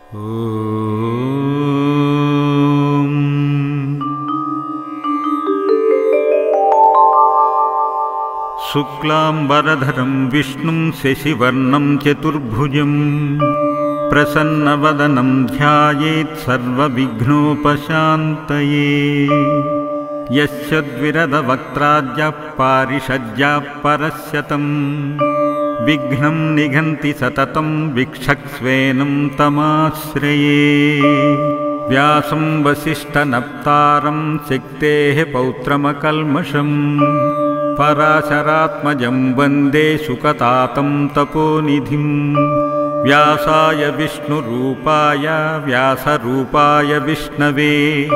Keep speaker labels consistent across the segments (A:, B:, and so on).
A: शुक्लांबरधरं विष्णुं शशिवर्णं चतुर्भुजं प्रसन्नवदनं ध्यायेत् सर्वविघ्नोपशान्तये। यस्य द्विरदवक्त्राद्यः पारिषद्यः परस्यतं विघ्नं निघन्ति सततं वीक्षक्स्वेनं तमाश्रये। व्यासं वसिष्ठनप्तारं सिक्तेः पौत्रमकल्मषम् पराशरात्मजं वन्दे सुकतातं तपोनिधिं। व्यासाय विष्णुरूपाय व्यासरूपाय विष्णवे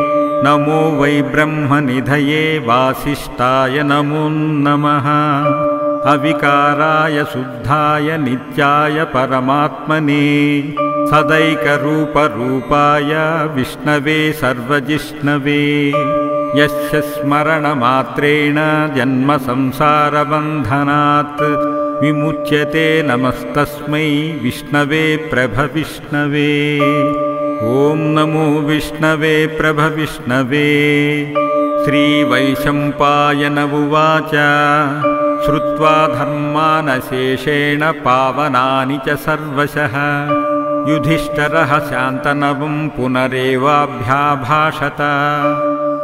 A: नमो वै ब्रह्मनिधये वासिष्ठाय नमो नमः। अविकाराय शुद्धाय नित्याय परमात्मने सदैकरूपरूपाय विष्णवे सर्वजिष्णवे। यस्य स्मरणमात्रेण जन्मसंसारबन्धनात् विमुच्यते नमस्तस्मै विष्णवे प्रभविष्णवे। ॐ नमो विष्णवे प्रभविष्णवे। श्रीवैशम्पायन उवाच श्रुत्वा धर्मानशेषेण पावनानि च सर्वशः युधिष्ठिरः शान्तनवं पुनरेवाभ्याभाषत।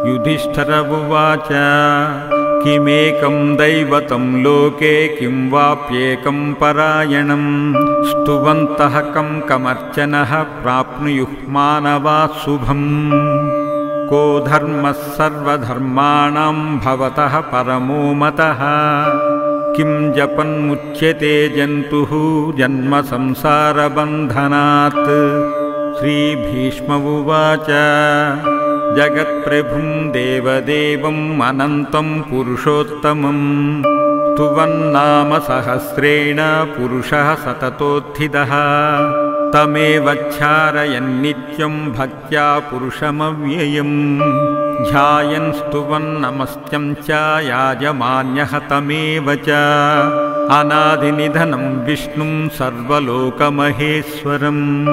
A: युधिष्ठिर उवाच किमेकं दैवतं लोके किं वाप्येकं परायणं स्तुवन्तः कं कमर्चनः प्राप्नुयुः मानवाः शुभम्। को धर्मः सर्वधर्माणां भवतः परमो मतः किं जपन्मुच्यते जन्तुः जन्म संसारबन्धनात्। श्रीभीष्म उवाच जगत्प्रभुं देवदेवम् अनन्तं पुरुषोत्तमं स्तुवन्नाम सहस्रेण पुरुषः सततोत्थितः। तमेवोच्चारयन्नित्यं भक्त्या पुरुषमव्ययम् ध्यायन् स्तुवन् नमस्त्यं च याजमान्यः तमेव च। अनादिनिधनं विष्णुं सर्वलोकमहेश्वरम्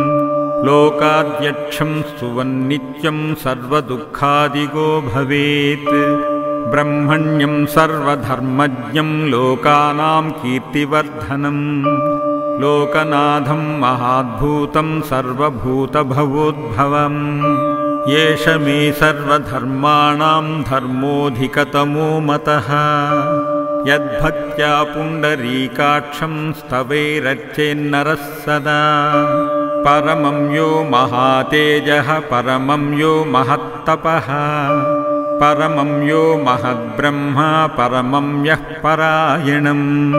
A: लोकाध्यक्षं स्तुवन्नित्यं सर्वदुःखादिगो भवेत्। ब्रह्मण्यं सर्वधर्मज्ञं लोकानां कीर्तिवर्धनम् लोकनाथं महाद्भूतं सर्वभूतभवोद्भवम्। येष मे सर्वधर्माणां धर्मोऽधिकतमो मतः यद्भक्त्या पुण्डरीकाक्षं स्तवैरर्चेन्नरः सदा। परमं यो महातेजः परमं यो महत्तपः परमं यो महद्ब्रह्मा परमं यः परायणम्।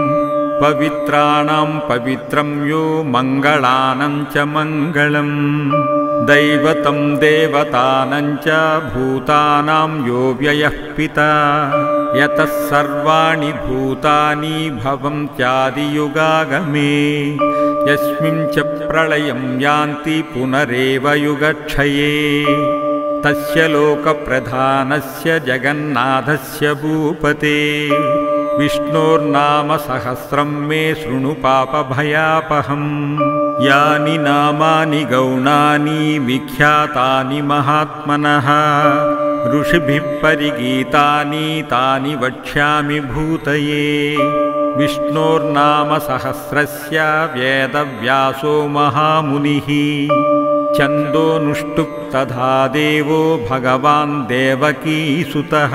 A: पवित्राणां पवित्रं यो मङ्गलानां च मङ्गलम् दैवतं देवतानां च भूतानां यो व्ययः पिता। यतः सर्वाणि भूतानि भवन्त्यादियुगागमे यस्मिन् च प्रलयं यान्ति पुनरेव युगक्षये। तस्य लोकप्रधानस्य जगन्नाथस्य भूपते विष्णोर्नाम सहस्रं मे शृणु पापभयापहम्। यानि नामानि गौणानि विख्यातानि महात्मनः ऋषिभिः परिगीतानि तानि वक्ष्यामि भूतये। विष्णोर्नाम सहस्रस्य वेदव्यासो महामुनिः छन्दोनुष्टुप् तथा देवो भगवान् देवकीसुतः।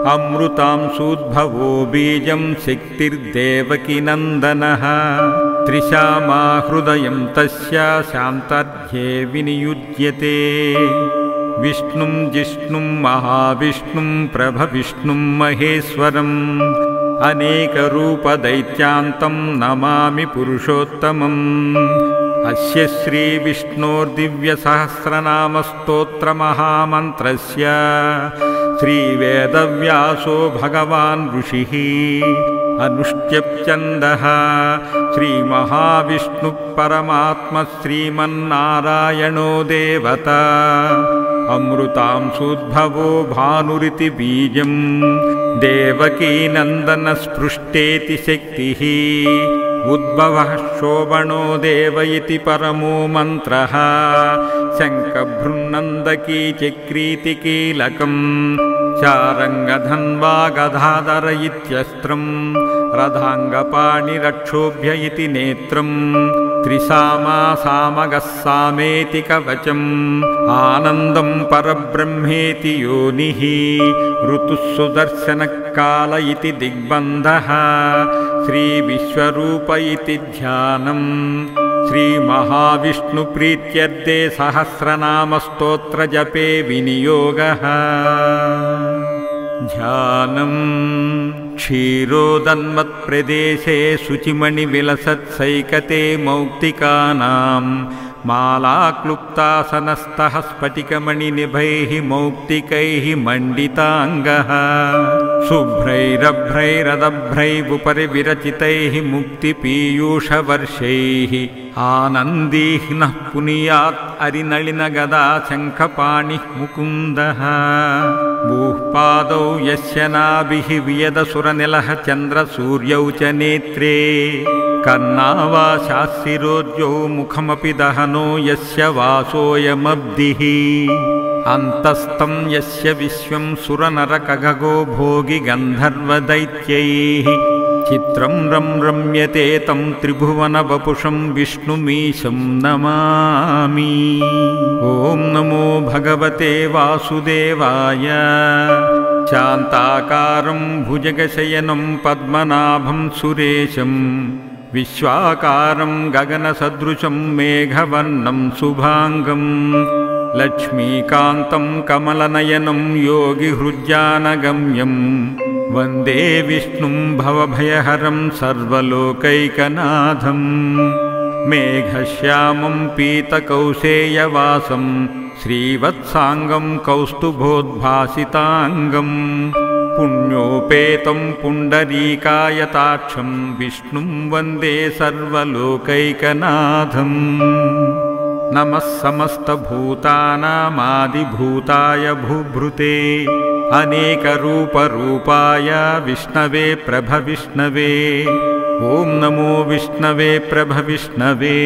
A: अमृतांशूद्भवो बीजं शक्तिर्देवकीनन्दनः त्रिशामा हृदयं तस्य शान्तर्ध्ये विनियुज्यते। विष्णुं जिष्णुं महाविष्णुं प्रभविष्णुं महेश्वरम् अनेकरूपदैत्यान्तं नमामि पुरुषोत्तमम्। अस्य श्रीविष्णोर्दिव्यसहस्रनामस्तोत्रमहामन्त्रस्य श्रीवेदव्यासो भगवान् ऋषिः अनुष्टुप्छन्दः। श्रीमहाविष्णुः परमात्मा श्रीमन्नारायणो देवता अमृतांशोद्भवो भानुरिति बीजम् देवकीनन्दनस्पृष्टेति शक्तिः उद्भवः शोभनो देव इति परमो मन्त्रः शङ्खभृन्नन्दकी चक्रीति कीलकम् चारङ्गधन्वा गदाधर इत्यस्त्रम् रथाङ्गपाणिरक्षोभ्य इति नेत्रम् त्रिसामा सामगः सामेति कवचम् आनन्दं परब्रह्मेति योनिः ऋतुः सुदर्शनकाल इति दिग्बन्धः श्रीविश्वरूप इति ध्यानम् श्रीमहाविष्णुप्रीत्यर्थे सहस्रनामस्तोत्रजपे विनियोगः ध्यानम् क्षीरोदन्मत्प्रदेशे शुचिमणिविलसत्सैकते मौक्तिकानां मालाक्लुप्तासनस्तः स्फटिकमणिनिभैः मौक्तिकैः मण्डिताङ्गः शुभ्रैरभ्रैरदभ्रैरुपरि विरचितैः मुक्तिपीयूषवर्षैः आनन्दीह्नः पुनीयात् अरिनलिनगदा शङ्खपाणिः मुकुन्दः भूःपादौ यस्य नाभिः वियदसुरनिलः चन्द्रसूर्यौ च नेत्रे कर्णावाशाशिरोज्यौ मुखमपि दहनो यस्य वासोऽयमब्धिः अन्तस्तं यस्य विश्वं सुरनरकगगो भोगि गन्धर्वदैत्यैः चित्रं रम्यते तं त्रिभुवनवपुषं विष्णुमीशं नमामि। ॐ नमो भगवते वासुदेवाय। शान्ताकारं भुजगशयनं पद्मनाभं सुरेशं विश्वाकारं गगनसदृशं मेघवर्णं शुभाङ्गं लक्ष्मीकान्तं कमलनयनं योगिहृज्यानगम्यं वन्दे विष्णुं भवभयहरं सर्वलोकैकनाथं मेघश्यामं पीतकौशेयवासं श्रीवत्साङ्गं कौस्तुभोद्भासिताङ्गं पुण्योपेतं पुण्डरीकायताक्षं विष्णुं वन्दे सर्वलोकैकनाथम्। नमः समस्तभूतानामादिभूताय भूभृते अनेकरूपरूपाय विष्णवे प्रभविष्णवे। ॐ नमो विष्णवे प्रभविष्णवे।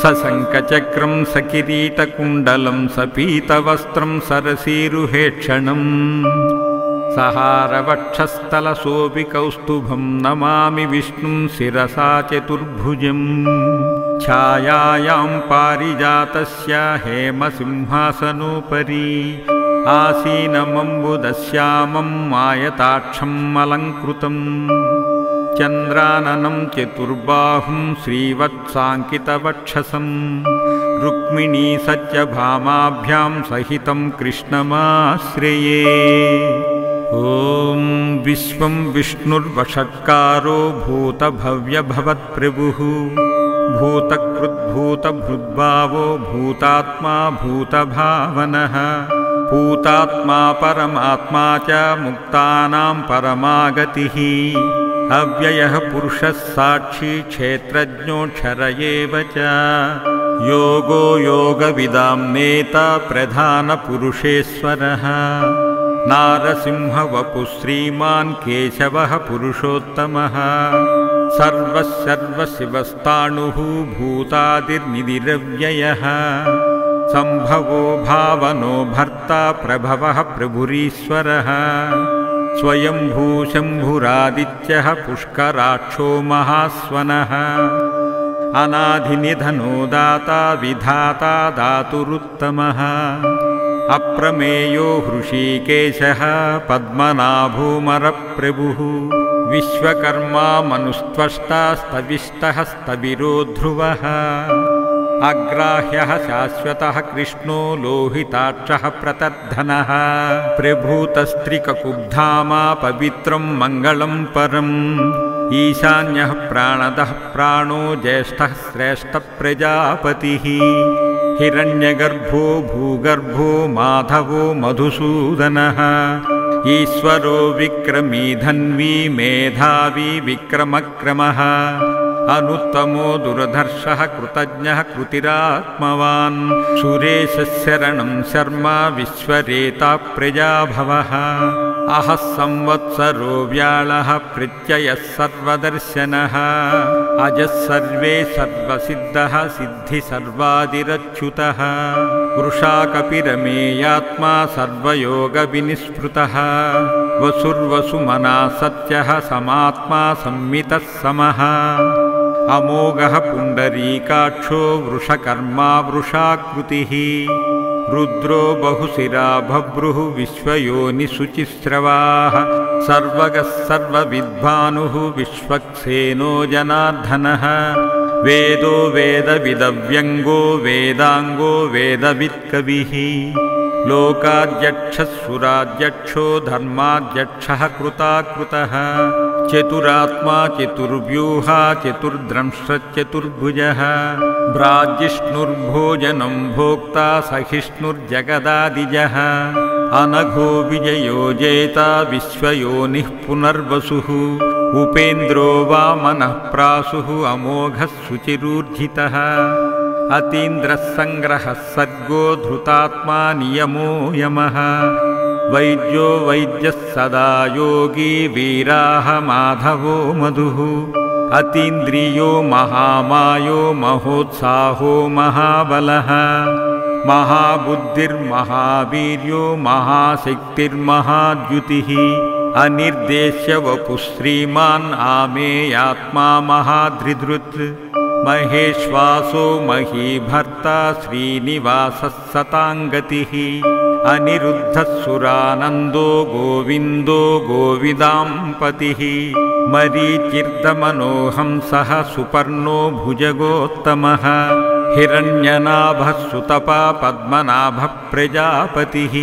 A: सशङ्खचक्रं सकिरीटकुण्डलं सपीतवस्त्रं सरसीरुहेक्षणम् सहारवक्षस्थलशोभि कौस्तुभं नमामि विष्णुं शिरसा चतुर्भुजम्। छायायां पारिजातस्य हेमसिंहासनोपरि आसीनमम्बुदश्यामं आयताक्षम् अलङ्कृतम् चन्द्राननं चतुर्बाहुं श्रीवत्साङ्कितवक्षसं रुक्मिणी सत्यभामाभ्यां सहितं कृष्णमाश्रये। ॐ विश्वं विष्णुर्वषट्कारो भूतभव्यभवत्प्रभुः भूतकृद्भूतभृद्भावो भूतात्मा भूतभावनः भूतात्मा परमात्मा च मुक्तानां परमागतिः अव्ययः पुरुषः साक्षी क्षेत्रज्ञोऽक्षर एव च योगो योगविदां नेता प्रधानपुरुषेश्वरः नारसिंहवपुः श्रीमान् केशवः पुरुषोत्तमः सर्वशिवस्ताणुः भूतादिर्निधिरव्ययः सम्भवो भावनो भर्ता प्रभवः प्रभुरीश्वरः स्वयंभू शम्भुरादित्यः पुष्कराक्षो महास्वनः अनाधिनिधनो दाता विधाता दातुरुत्तमः अप्रमेयो हृषीकेशः पद्मनाभोमरप्रभुः विश्वकर्मा मनुस्त्वष्टा स्तविष्टः स्तविरो ध्रुवः अग्राह्यः शाश्वतः कृष्णो लोहिताक्षः प्रतर्धनः प्रभूतस्त्रिककुब्धामा पवित्रं मङ्गलं परम् ईशान्यः प्राणदः प्राणो ज्येष्ठः श्रेष्ठः प्रजापतिः हिरण्यगर्भो भूगर्भो माधवो मधुसूदनः ईश्वरो विक्रमी धन्वी मेधावी विक्रमक्रमः अनुत्तमो दुर्धर्षः कृतज्ञः कृतिरात्मवान् सुरेशशरणं शर्मा विश्वरेता प्रजाभवः अहः संवत्सरो व्याळः प्रत्ययः सर्वदर्शनः अजः सर्वे सर्वसिद्धः सिद्धि सर्वादिरच्युतः वृषा कपिरमेयात्मा सर्वयोगविनिस्पृतः वसुर्वसुमना सत्यः समात्मा संमितः समः अमोघः पुण्डरीकाक्षो वृषकर्मा वृषाकृतिः रुद्रो बहुशिरा बभ्रुः विश्वयोनिशुचिस्रवाः सर्वगः सर्वविद्भानुः विश्वक्सेनो जनार्दनः वेदो वेदविदव्यङ्गो वेदाङ्गो वेदवित्कविः लोकाध्यक्षः सुराध्यक्षो धर्माध्यक्षः कृताकृतः चतुरात्मा चतुर्व्यूहा चतुर्द्रंश्चतुर्भुजः भ्राजिष्णुर्भोजनं भोक्ता सहिष्णुर्जगदादिजः अनघो विजयो जेता विश्वयोनिः पुनर्वसुः उपेन्द्रो वामनः प्रासुः अमोघः शुचिरूर्जितः अतीन्द्रः सङ्ग्रहः सर्गो धृतात्मा नियमो यमः वैद्यो वैद्यः सदा योगी वीराः माधवो मधुः अतीन्द्रियो महामायो महोत्साहो महाबलः महाबुद्धिर्महावीर्यो महाशक्तिर्महाद्युतिः अनिर्देश्य वपुः श्रीमान् आमेयात्मा महाधृधृत् महेश्वासो महीभर्ता श्रीनिवासः सताङ्गतिः अनिरुद्धः सुरानन्दो गोविन्दो गोविदाम्पतिः मरीचिर्दमनोहंसः सुपर्णो भुजगोत्तमः हिरण्यनाभः सुतपा पद्मनाभः प्रजापतिः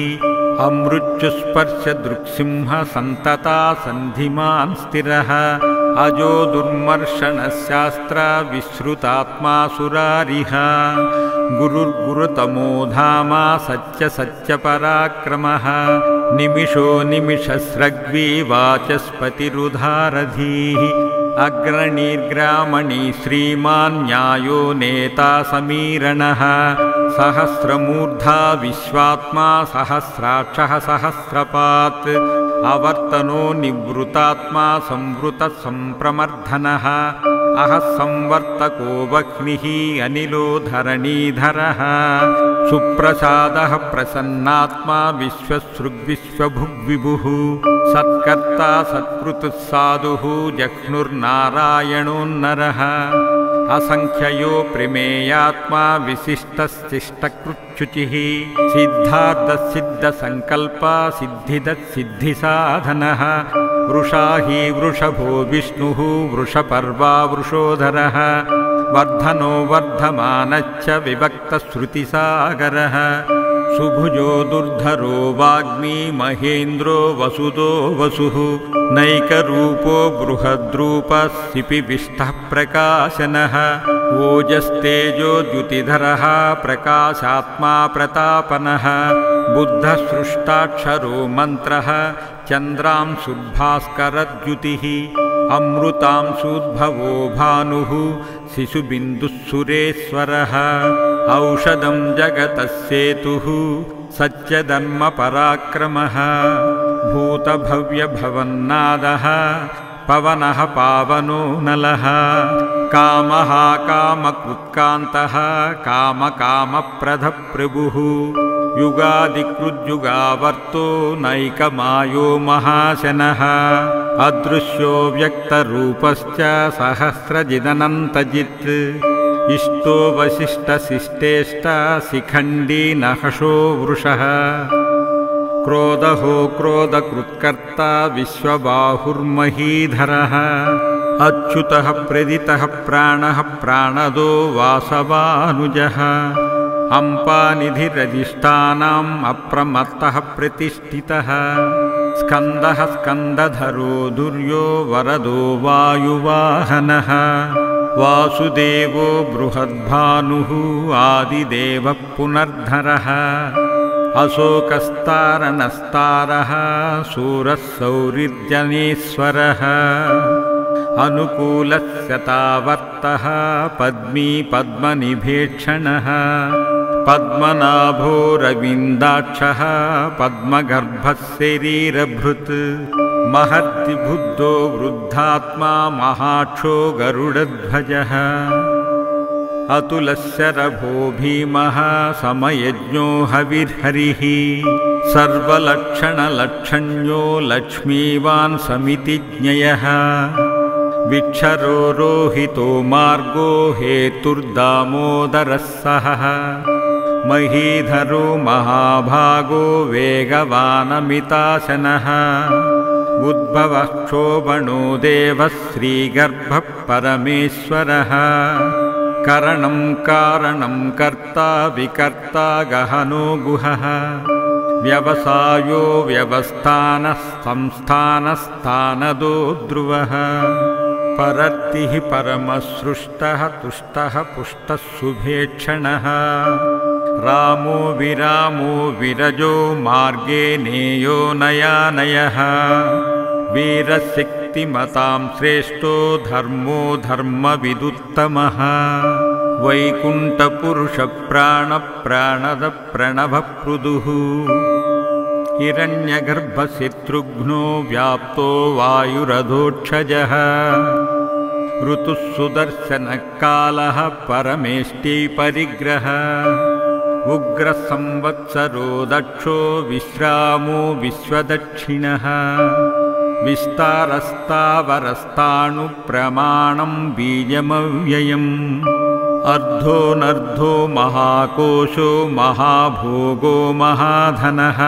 A: अमृत्युस्पर्शदृक्सिंह सन्तता सन्धिमान् स्थिरः अजो दुर्मर्शनशास्त्रा विश्रुतात्मा सुरारिः गुरुर्गुरुतमो धामा सत्यपराक्रमः निमिषो निमिषस्रग्वी वाचस्पतिरुधारधीः अग्रणीर्ग्रामणी श्रीमान् न्यायो नेता समीरणः सहस्रमूर्धा विश्वात्मा सहस्राक्षः सहस्रपात् अवर्तनो निवृतात्मा संवृतः संप्रमर्धनः अहः संवर्तको वह्निः अनिलो धरणीधरः सुप्रसादः प्रसन्नात्मा विश्वसृग्विश्वभुग्विभुः सत्कर्ता सत्कृतः साधुः जह्नुर्नारायणोन्नरः असंख्ययो प्रमेयात्मा विशिष्टश्चिष्टकृच्छुचिः सिद्धार्थसिद्धसङ्कल्पा सिद्धिदत्सिद्धिसाधनः वृषा हि वृषभो विष्णुः वृषपर्वा वृषोधरः वर्धनो वर्धमानश्च विभक्तश्रुतिसागरः सुभुजो दुर्धरो वाग्मी महेन्द्रो वसुदो वसुः नैकरूपो बृहद्रूपः सिपिविष्टः प्रकाशनः ओजस्तेजो द्युतिधरः प्रकाशात्मा प्रतापनः बुद्धः सृष्टाक्षरो मन्त्रः चन्द्रांशुर्भास्करद्युतिः अमृतांशुद्भवो भानुः शिशुबिन्दुः सुरेश्वरः औषधं जगतः सेतुः सत्यधर्मपराक्रमः भूतभव्यभवन्नादः पवनः पावनो नलः कामः कामकृत्कान्तः कामकामप्रदप्रभुः युगादिकृद्युगावर्तो नैकमायो महाशनः अदृश्यो व्यक्तरूपश्च सहस्रजिदनन्तजित् इष्टो वसिष्ठशिष्टेष्ट शिखण्डी नहशो वृषः क्रोधहो क्रोधकृत्कर्ता विश्वबाहुर्महीधरः अच्युतः प्रदितः प्राणः प्राणदो वासवानुजः अम्पानिधिरधिष्ठानाम् अप्रमत्तः प्रतिष्ठितः स्कन्दः स्कन्दधरो दुर्यो वरदो वायुवाहनः वासुदेवो बृहद्भानुः आदिदेवः पुनर्धरः अशोकस्तारणस्तारः शूरः सौरिर्जनेश्वरः अनुकूलस्य तावर्तः पद्मी पद्मनिभेक्षणः पद्मनाभो रविन्दाक्षः पद्मगर्भः शरीरभृत् महद्विबुद्धो वृद्धात्मा महाक्षो गरुडध्वजः अतुलस्य रभो भीमः समयज्ञो हविर्हरिः सर्वलक्षणलक्षण्यो लक्ष्मीवान् समितिज्ञयः विक्षरो रोहितो मार्गो हेतुर्दामोदरः सहः महीधरो महाभागो वेगवानमिताशनः उद्भवः क्षोभणो देवः श्रीगर्भः परमेश्वरः करणं कारणं कर्ता विकर्ता गहनो गुहः व्यवसायो व्यवस्थानः संस्थानस्थानदो ध्रुवः परर्तिः परमसृष्टः तुष्टः पुष्टः शुभेक्षणः रामो विरामो विरजो मार्गे नेयो नयानयः वीरशक्तिमतां श्रेष्ठो धर्मो धर्मविदुत्तमः वैकुण्ठपुरुषप्राणप्राणदप्रणवपृदुः हिरण्यगर्भशत्रुघ्नो व्याप्तो वायुरधोक्षजः ऋतुः सुदर्शनकालः परमेष्टि परिग्रह उग्रसंवत्सरो दक्षो विश्रामो विश्वदक्षिणः विस्तारस्तावरस्ताणुप्रमाणं बीजमव्ययम् अर्धोऽनर्धो महाकोशो महाभोगो महाधनः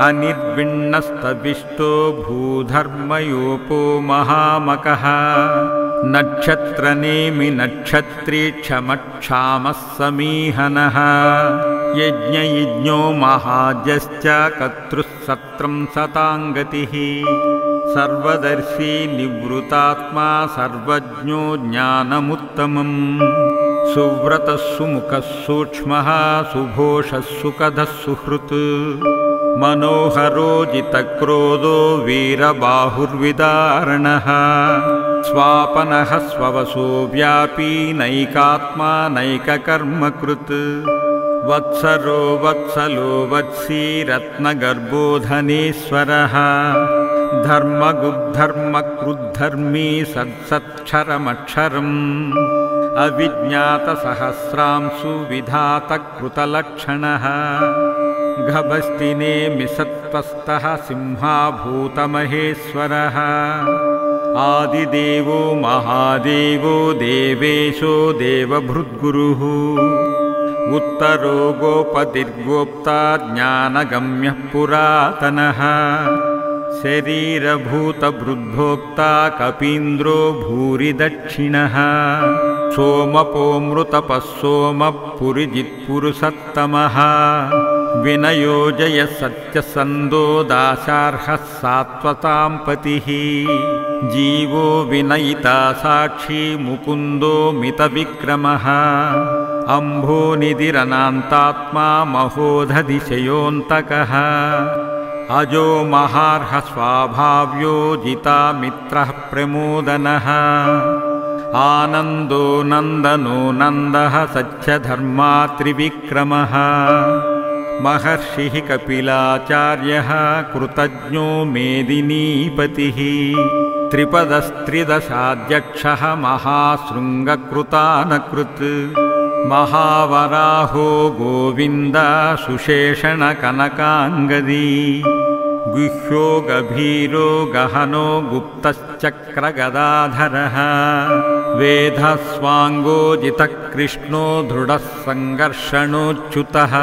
A: अनिर्विण्णस्तविष्टो भूधर्मयोपो महामकः नक्षत्रनेमि नक्षत्रीक्षमक्षामः समीहनः यज्ञयज्ञो महाजश्च कत्रुः सत्रं सताङ्गतिः सर्वदर्शी निवृतात्मा सर्वज्ञो ज्ञानमुत्तमम् सुव्रतः सुमुखः सूक्ष्मः सुघोषः सुखदः सुहृत् मनोहरो जितक्रोधो वीरबाहुर्विदारणः स्वापनः स्ववसो व्यापी नैकात्मा नैककर्मकृत् वत्सरो वत्सलो वत्सी रत्नगर्भो धनेश्वरः धर्मगुद्धर्मकृद्धर्मी सत्सत्क्षरमक्षरम् अविज्ञातसहस्रांशु विधातकृतलक्षणः गभस्तिनेमि सत्त्वस्तः सिंहाभूतमहेश्वरः आदिदेवो महादेवो देवेशो देवभृद्गुरुः उत्तरो गोपतिर्गोप्ता ज्ञानगम्यः पुरातनः शरीरभूतभृद्भोक्ता कपीन्द्रो भूरिदक्षिणः सोमपोऽमृतपः सोमः पुरिजित्पुरुषत्तमः विनयोजय सत्यसन्दो दाशार्हः सात्वतां पतिः जीवो विनयिता साक्षी मुकुन्दो मितविक्रमः अम्भोनिधिरनान्तात्मा महोदधिशयोऽन्तकः अजो महार्ह स्वाभाव्यो जितामित्रः प्रमोदनः आनन्दो नन्दनो नन्दः सत्यधर्मा त्रिविक्रमः महर्षिः कपिलाचार्यः कृतज्ञो मेदिनीपतिः त्रिपदस्त्रिदशाध्यक्षः महाशृङ्गकृतानकृत् महावराहो गोविन्द सुशेषणकनकाङ्गदी गुह्यो गभीरो गहनो गुप्तश्चक्रगदाधरः वेधस्वाङ्गोजितकृष्णो दृढः सङ्घर्षणोच्युतः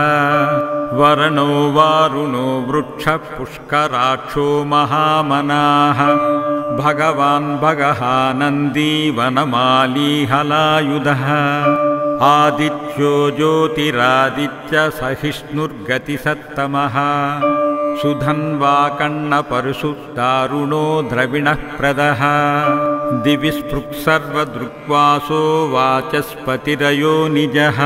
A: वरणो वारुणो वृक्षः पुष्कराक्षो महामनाः भगवान् भगः नन्दी वनमाली हलायुधः आदित्यो ज्योतिरादित्य सहिष्णुर्गतिसत्तमः सुधन्वाकर्णपरशु दारुणो द्रविणः प्रदः दिवि स्पृक्सर्वदृक्वासो वाचस्पतिरयो निजः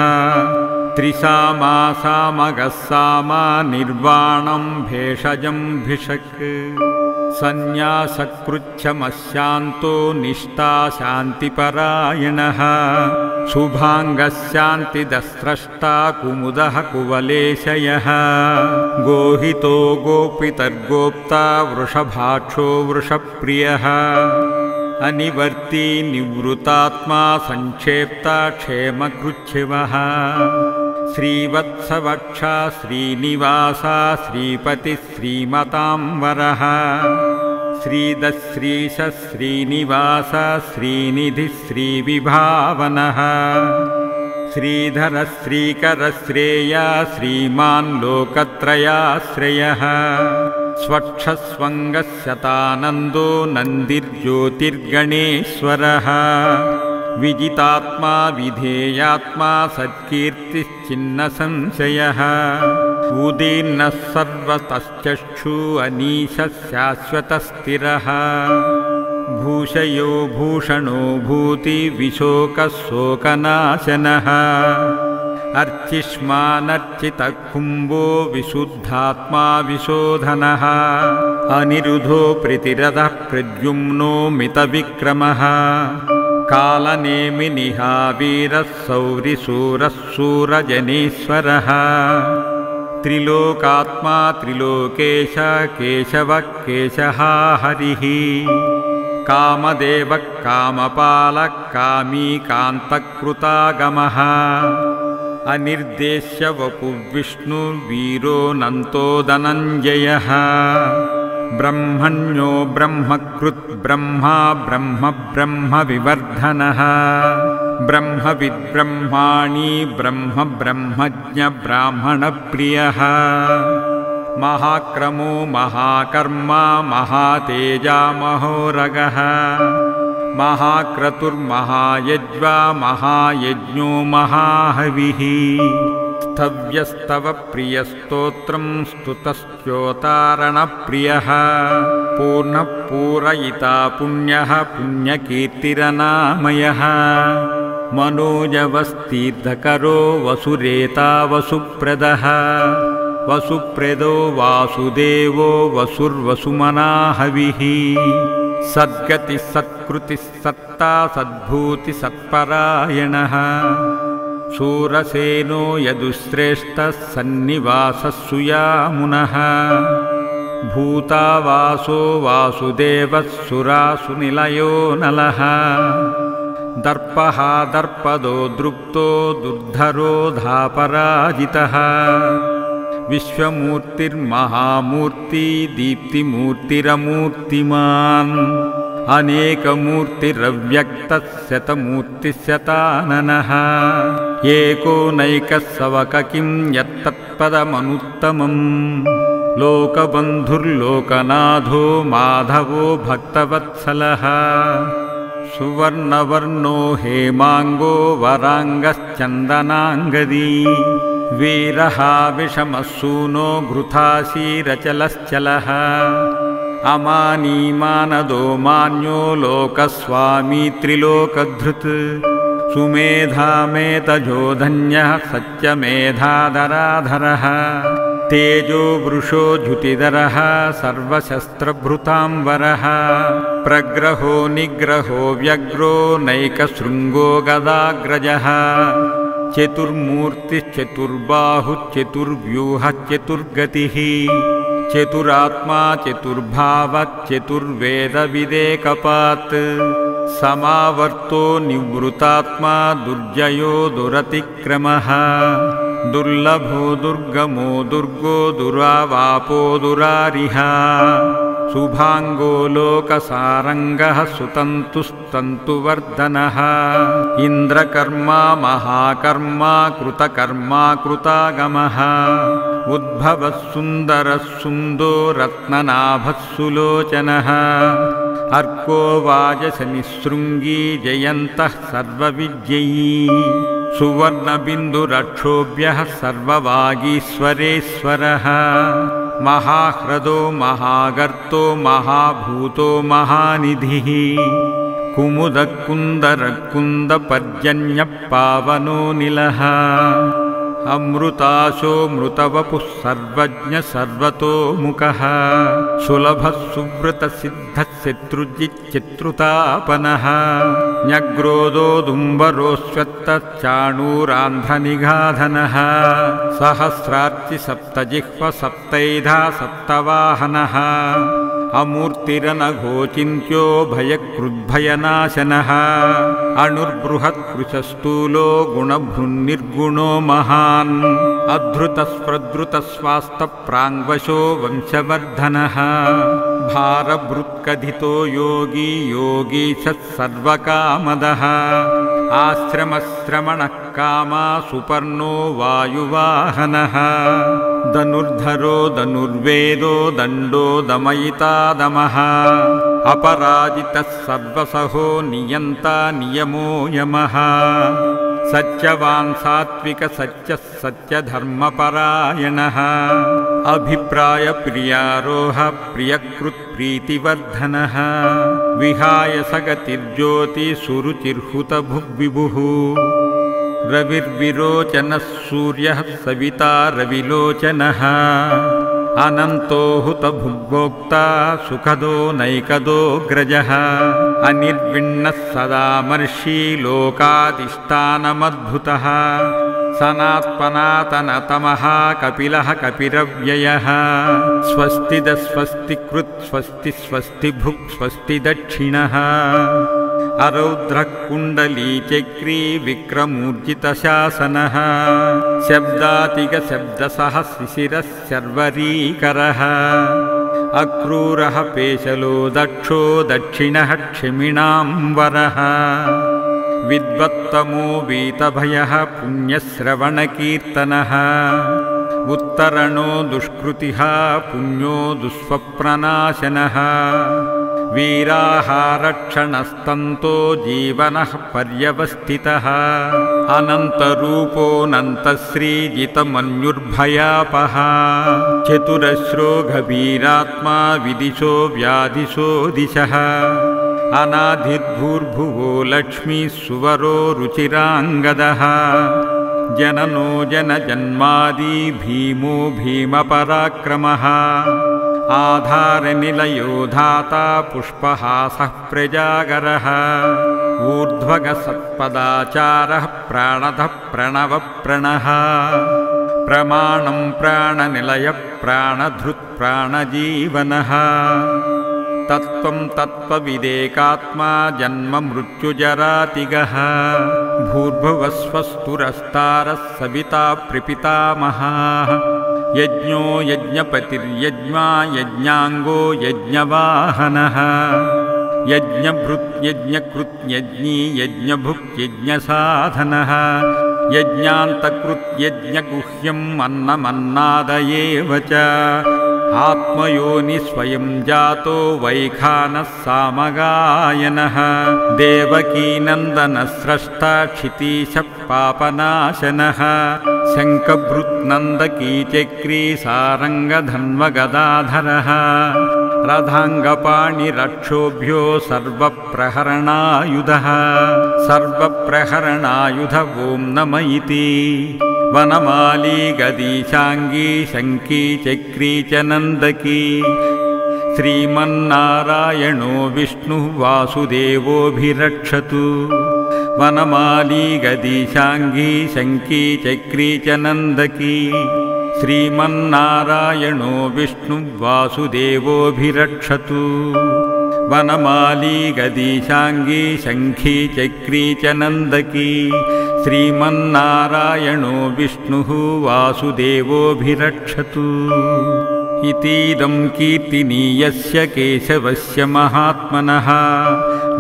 A: त्रिसामासामगः सामा निर्वाणं भेषजं भिषक् सन्न्यासकृच्छमशान्तो निष्ठा शान्तिपरायणः शुभाङ्गशान्तिदस्रष्टा कुमुदः कुवलेशयः गोहितो गोपितर्गोप्ता वृषभाक्षो वृषप्रियः अनिवर्ती निवृतात्मा संक्षेप्ता क्षेमकृच्छिवः श्रीवत्सवक्षा श्रीनिवासा श्रीपतिः श्रीमताम्बरः श्रीदश्रीश श्रीनिवास श्रीनिधिः श्रीविभावनः श्रीधर श्रीकर श्रेया श्रीमान् लोकत्रयाश्रयः स्वक्षस्वङ्गशतानन्दो नन्दिर्ज्योतिर्गणेश्वरः विजितात्मा विधेयात्मा सत्कीर्तिश्चिन्नसंशयः उदीर्णः सर्वतश्चक्षु अनीशः शाश्वतस्थिरः भूषयो भूषणो भूति विशोकः शोकनाशनः अर्चिष्मानर्चितकुम्भो विशुद्धात्मा विशोधनः अनिरुद्धो प्रीतिरथः प्रद्युम्नो मितविक्रमः कालनेमिनिहा वीरः सौरिशूरः शूरजनेश्वरः त्रिलोकात्मा त्रिलोकेश केशवः केशः हरिः कामदेवः कामपालः कामी कान्तकृतागमः अनिर्देश्य वपुर्विष्णुर्वीरोऽनन्तो धनञ्जयः ब्रह्मण्यो ब्रह्मकृत् ब्रह्मा ब्रह्म ब्रह्मविवर्धनः ब्रह्मविद्ब्रह्माणि ब्रह्म ब्रह्मज्ञ ब्राह्मणप्रियः महाक्रमो महाकर्मा महातेजा महोरगः महाक्रतुर्महायज्वा महायज्ञो महाहविः स्तव्यस्तव प्रियस्तोत्रं स्तुतश्चोतारणप्रियः पूर्णः पूरयिता पुण्यः पुण्यकीर्तिरनामयः मनोजवस्तीर्थकरो वसुरेता वसुप्रदः वसुप्रदो वासुदेवो वसुर्वसुमनाहविः सद्गतिः सत्कृतिः सत्ता सद्भूति सत्परायणः शूरसेनो यदुश्रेष्ठः सन्निवासः सुयामुनः भूतावासो वासुदेवः सुरासुनिलयो नलः दर्पः दर्पदो दृप्तो दुर्धरो धापराजितः विश्वमूर्तिर्महामूर्ति दीप्तिमूर्तिरमूर्तिमान् अनेकमूर्तिरव्यक्तः शतमूर्तिशताननः एकोनैकः सवक किं यत्तत्पदमनुत्तमम् लोकबन्धुर्लोकनाथो माधवो भक्तवत्सलः सुवर्णवर्णो हेमाङ्गो वराङ्गश्चन्दनाङ्गदी वीरः विषमसूनो घृताशीरचलश्चलः अमानीमानदो मान्यो लोकस्वामी त्रिलोकधृत् सुमेधामेतजो धन्यः सत्यमेधाधराधरः तेजो वृषो द्युतिधरः सर्वशस्त्रभृताम्बरः प्रग्रहो निग्रहो व्यग्रो नैकशृङ्गो गदाग्रजः चतुर्मूर्तिश्चतुर्बाहुश्चतुर्व्यूहश्चतुर्गतिः चतुरात्मा चतुर्भावश्चतुर्वेदविदेकपात् समावर्तो निवृतात्मा दुर्जयो दुरतिक्रमः दुर्लभो दुर्गमो दुर्गो दुरावापो दुरारिः शुभाङ्गो लोकसारङ्गः सुतन्तुस्तन्तुवर्धनः इन्द्रकर्मा महाकर्मा कृतकर्मा कृतागमः उद्भवः सुन्दरः सुन्दो रत्ननाभः सुलोचनः अर्को वाजसनिःशृङ्गी जयन्तः सर्वविजयी सुवर्णबिन्दुरक्षोभ्यः सर्ववागीश्वरेश्वरः महाह्रदो महागर्तो महाभूतो महानिधिः कुमुदकुन्दरकुन्दपर्जन्यः पावनो निलः अमृताशो मृतवपुः सर्वज्ञ सर्वतोमुखः सुलभः सुव्रतसिद्धः शत्रुजिच्चित्रुतापनः न्यग्रोदोदुम्बरोऽश्वत्थश्चाणूरान्ध्रनिगाधनः सहस्रार्चि सप्तजिह्व सप्तैधा सप्तवाहनः अमूर्तिरनघोचिन्त्यो भयकृद्भयनाशनः अणुर्बृहत्कृशस्थूलो गुणभृन्निर्गुणो महान् अधृतस्प्रधृतस्वास्तप्राङ्वशो वंशवर्धनः भारभृत्कथितो योगी योगीशः सर्वकामदः आश्रमश्रमणः कामा सुपर्णो वायुवाहनः धनुर्धरो धनुर्वेदो दण्डो दमयिता दमः अपराजितः सर्वसहो नियन्ता नियमो यमः सत्यवान् सात्विक सत्यः सत्यधर्मपरायणः अभिप्रायप्रियारोह प्रियकृत्प्रीतिवर्धनः विहाय सगतिर्ज्योति सुरुचिर्हुतभुग्विभुः रविर्विरोचनः सूर्यः सविता रविलोचनः अनन्तो हुतभुग्भोक्ता सुखदो नैकदोऽग्रजः अनिर्विण्णः सदामर्षि लोकाधिष्ठानमद्भुतः सनात्पनातनतमः कपिलः कपिरव्ययः स्वस्तिदस्वस्तिकृत् स्वस्ति स्वस्तिभुक् स्वस्ति दक्षिणः अरौद्रः कुण्डलीचक्री विक्रमूर्जितशासनः शब्दातिगशब्दसः शिशिरः शर्वरीकरः अक्रूरः पेशलो दक्षो दक्षिणः क्षिमिणाम्बरः विद्वत्तमो वीतभयः पुण्यश्रवणकीर्तनः उत्तरणो दुष्कृतिः पुण्यो दुःस्वप्ननाशनः वीराहारक्षणस्तन्तो जीवनः पर्यवस्थितः अनन्तरूपोऽनन्तश्रीजितमन्युर्भयापः चतुरश्रो गभीरात्मा विदिशो व्याधिशो दिशः अनाधिर्भूर्भुवो लक्ष्मीः सुवरो रुचिराङ्गदः जननो जनजन्मादि भीमो भीमपराक्रमः आधारनिलयो धाता पुष्पहासः प्रजागरः ऊर्ध्वगसत्पदाचारः प्राणदः प्रणवप्रणः प्रमाणं प्राणनिलयः प्राणधृत् प्राणजीवनः तत्त्वं तत्त्वविदेकात्मा जन्म मृत्युजरातिगः भूर्भुवस्वस्तुरस्तारः सविता प्रपितामहाः यज्ञो यज्ञपतिर्यज्ञा यज्ञाङ्गो यज्ञवाहनः यज्ञभृत् यज्ञकृत् यज्ञी यज्ञभुक् यज्ञसाधनः यज्ञान्तकृत् यज्ञगुह्यम् अन्नमन्नादयेव च आत्मयोनि स्वयं जातो वैखानः सामगायनः देवकीनन्दनः स्रष्टा क्षितीशः पापनाशनः शङ्खभृत्नन्दकी चक्री सारङ्गधन्वगदाधरः रथाङ्गपाणिरक्षोभ्यो सर्वप्रहरणायुधः सर्वप्रहरणायुध ॐ नम इति वनमाली गदीशाङ्गी शङ्की चक्री च नन्दकी श्रीमन्नारायणो विष्णुः वासुदेवोऽभिरक्षतु वनमाली गदीशाङ्गी शङ्की चक्री च नन्दकी श्रीमन्नारायणो विष्णुः वासुदेवोऽभिरक्षतु वनमाली गदीशाङ्गी शङ्खी चक्री च नन्दकी श्रीमन्नारायणो विष्णुः वासुदेवोऽभिरक्षतु इतीदं कीर्तिनीयस्य केशवस्य महात्मनः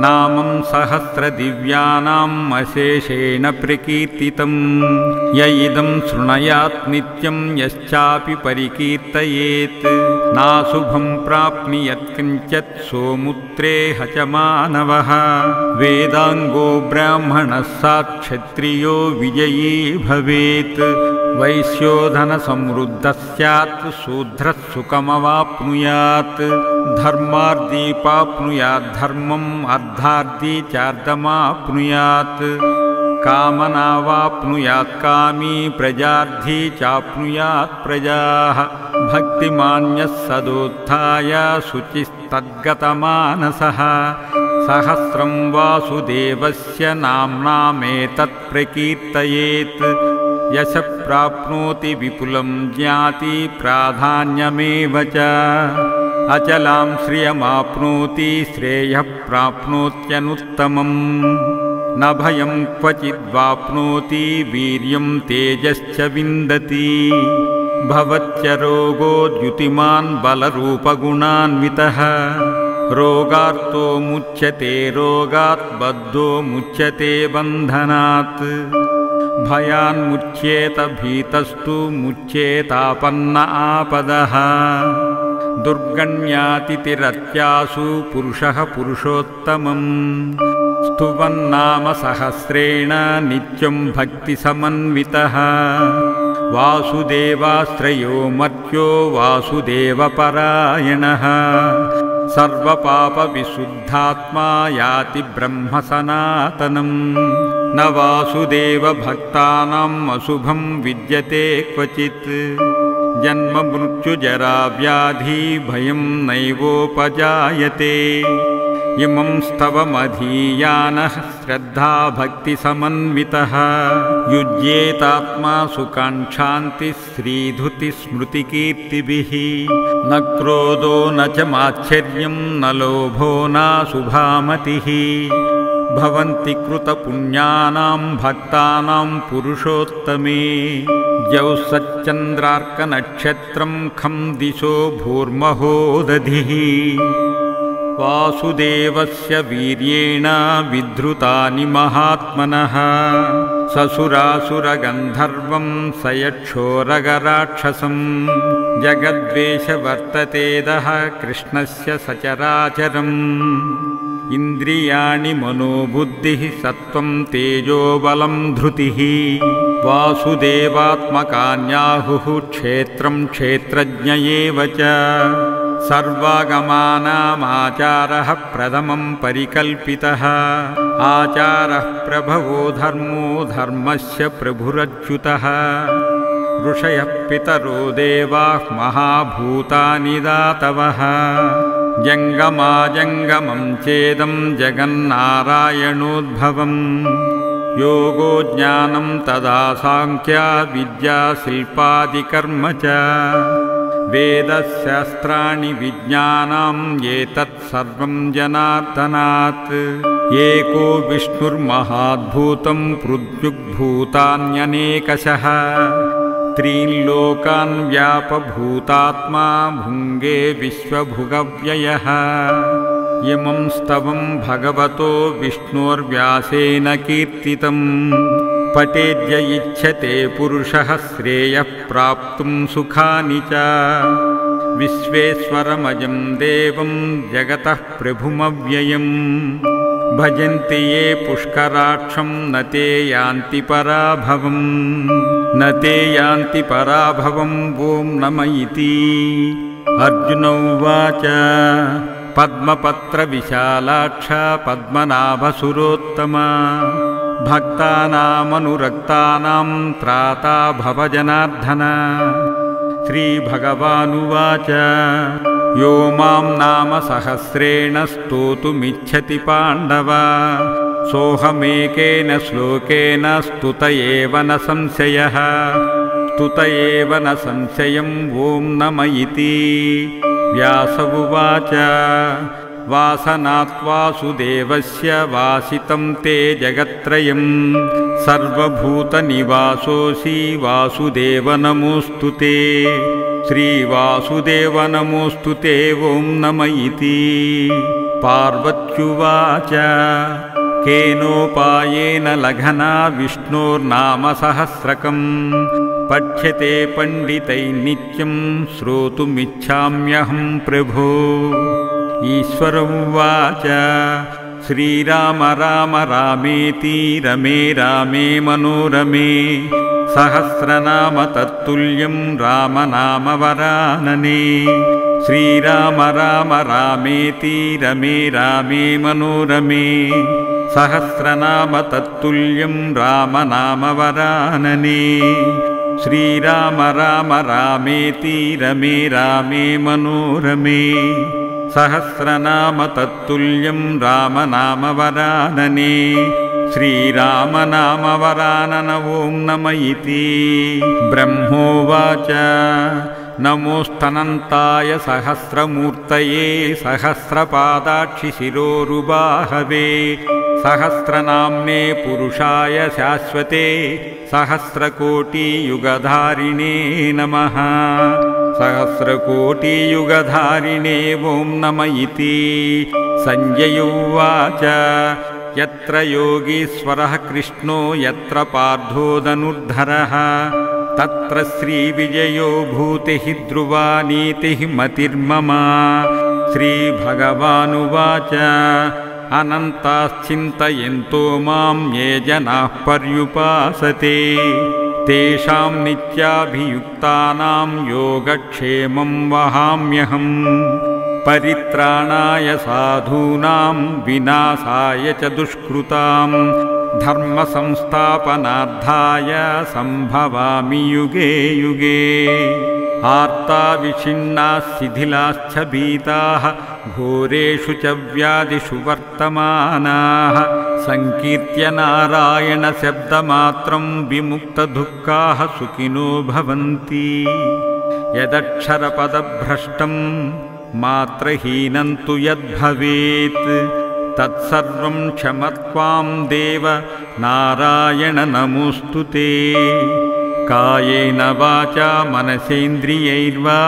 A: नामं सहस्रदिव्यानाम् अशेषेण प्रकीर्तितं य इदं शृणुयात् नित्यं यश्चापि परिकीर्तयेत् नाशुभं प्राप्नुयात् किञ्चित् सोमुत्रेह च मानवः वेदाङ्गो ब्राह्मणः सात् क्षत्रियो विजयी भवेत् वैश्यो धनसमृद्धः स्यात् शूद्रः सुखमवाप्नुयात् धर्मार्धी पाप्नुयात् धर्मम् अर्धार्धी चार्धमाप्नुयात् कामनावाप्नुयात् कामी प्रजार्थी चाप्नुयात् प्रजाः भक्तिमान्यः सदोत्थाय शुचिस्तद्गतमानसः सहस्रं वासुदेवस्य नाम्नामेतत् प्रकीर्तयेत् यशः प्राप्नोति विपुलं ज्ञाति प्राधान्यमेव च अचलां श्रियमाप्नोति श्रेयः प्राप्नोत्यनुत्तमम् न भयं क्वचिद्वाप्नोति वीर्यं तेजश्च विन्दति भवत्य रोगो द्युतिमान् बलरूपगुणान्वितः रोगार्तो मुच्यते रोगात् बद्धो मुच्यते बन्धनात् भयान्मुच्येत भीतस्तु मुच्येतापन्न आपदः दुर्गण्यातिथिरत्यासु पुरुषः पुरुषोत्तमम् स्तुवन्नाम सहस्रेण नित्यं भक्तिसमन्वितः वासुदेवाश्रयो मर्त्यो वासुदेवपरायणः सर्वपापविशुद्धात्मा याति ब्रह्म सनातनम् न वासुदेवभक्तानाम् अशुभं विद्यते क्वचित् जन्म मृत्युजरा व्याधि भयं नैवोपजायते इमं स्तवमधीयानः श्रद्धा भक्तिसमन्वितः युज्येतात्मा सुकाङ्क्षान्तिः श्रीधुतिस्मृतिकीर्तिभिः न क्रोधो न च माच्छर्यं न लोभो नाशुभामतिः भवन्ति कृतपुण्यानां भक्तानां पुरुषोत्तमे जौसच्चन्द्रार्कनक्षत्रं खं दिशो भूर्महो दधिः वासुदेवस्य वीर्येण विधृतानि महात्मनः ससुरासुरगन्धर्वं सयक्षोरगराक्षसं जगद्वेषवर्ततेदः कृष्णस्य सचराचरम् इन्द्रियाणि मनोबुद्धिः सत्त्वं तेजोबलं धृतिः वासुदेवात्मकान्याहुः क्षेत्रं क्षेत्रज्ञ एव च सर्वागमानामाचारः प्रथमं परिकल्पितः आचारः प्रभवो धर्मो धर्मस्य प्रभुरच्युतः ऋषयः पितरो देवाः महाभूतानि दातवः जङ्गमाजङ्गमं चेदं जगन्नारायणोद्भवम् योगो ज्ञानं तदा साङ्ख्या विद्या शिल्पादिकर्म च वेदशास्त्राणि विज्ञानम् एतत् सर्वं जनार्दनात् एको विष्णुर्महाद्भूतं पृथग्भूतान्यनेकशः त्रीन् लोकान् व्यापभूतात्मा भुङ्गे विश्वभुगव्ययः इमं स्तवं भगवतो विष्णोर्व्यासेन कीर्तितम् पठेद्य इच्छते पुरुषः श्रेयः प्राप्तुं सुखानि च विश्वेश्वरमजं देवं जगतः प्रभुमव्ययम् भजन्ति ये पुष्कराक्षं न ते यान्ति पराभवम् न ते यान्ति पराभवम् ॐ नम इति अर्जुन उवाच पद्मपत्रविशालाक्ष पद्मनाभसुरोत्तमा भक्तानामनुरक्तानां त्राता भवजनार्दन श्रीभगवानुवाच यो मां नाम सहस्रेण स्तोतुमिच्छति पाण्डव सोऽहमेकेन श्लोकेन स्तुत एव न संशयः स्तुत एव न संशयम् ॐ नम इति व्यास उवाच वासनात् वासुदेवस्य वासितं ते जगत्त्रयम् सर्वभूतनिवासोऽसि वासुदेव नमोऽस्तु ते श्रीवासुदेव नमोऽस्तु ते ॐ नम इति पार्वत्युवाच केनोपायेन लघना विष्णोर्नाम सहस्रकम् पठ्यते पण्डितैर्नित्यं श्रोतुमिच्छाम्यहं प्रभो ईश्वर उवाच श्रीराम राम रामेति रमे रामे मनोरमे सहस्रनाम तत्तुल्यं रामनाम वरानने श्रीराम राम रामेति रमे रामे मनोरमे सहस्रनाम तत्तुल्यं रामनामवरानने श्रीराम राम रामेति रमे रामे मनोरमे सहस्रनाम तत्तुल्यं रामनामवरानने श्रीरामनामवरानन ॐ नम इति ब्रह्मोवाच नमोस्तनन्ताय सहस्रमूर्तये सहस्रपादाक्षिशिरोरुबाहवे सहस्रनाम्ने पुरुषाय शाश्वते सहस्रकोटियुगधारिणे नमः सहस्रकोटियुगधारिणे ॐ नम इति संजय उवाच यत्र योगीश्वरः कृष्णो यत्र पार्थो धनुर्धरः तत्र श्रीविजयो भूतिः ध्रुवा नीतिः मतिर्मम श्रीभगवानुवाच अनन्ताश्चिन्तयन्तो मां ये जनाः पर्युपासते तेषां नित्याभियुक्तानां योगक्षेमं वहाम्यहम् परित्राणाय साधूनां विनाशाय च दुष्कृतां धर्मसंस्थापनार्थाय सम्भवामि युगे युगे आर्ता विच्छिन्नाः शिथिलाश्च भीताः घोरेषु च व्याधिषु वर्तमानाः संकीर्त्य नारायणशब्दमात्रं विमुक्तदुःखाः सुखिनो भवन्ति यदक्षरपदभ्रष्टं मात्रहीनं तु यद्भवेत् तत्सर्वं क्षमत्वां देव नारायण नमोऽस्तु ते कायेन वाचा मनसेन्द्रियैर्वा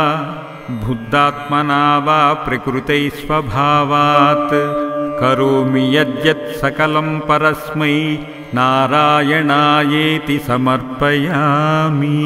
A: बुद्धात्मना वा प्रकृते स्वभावात् करोमि यद्यत् सकलं परस्मै नारायणायेति समर्पयामि।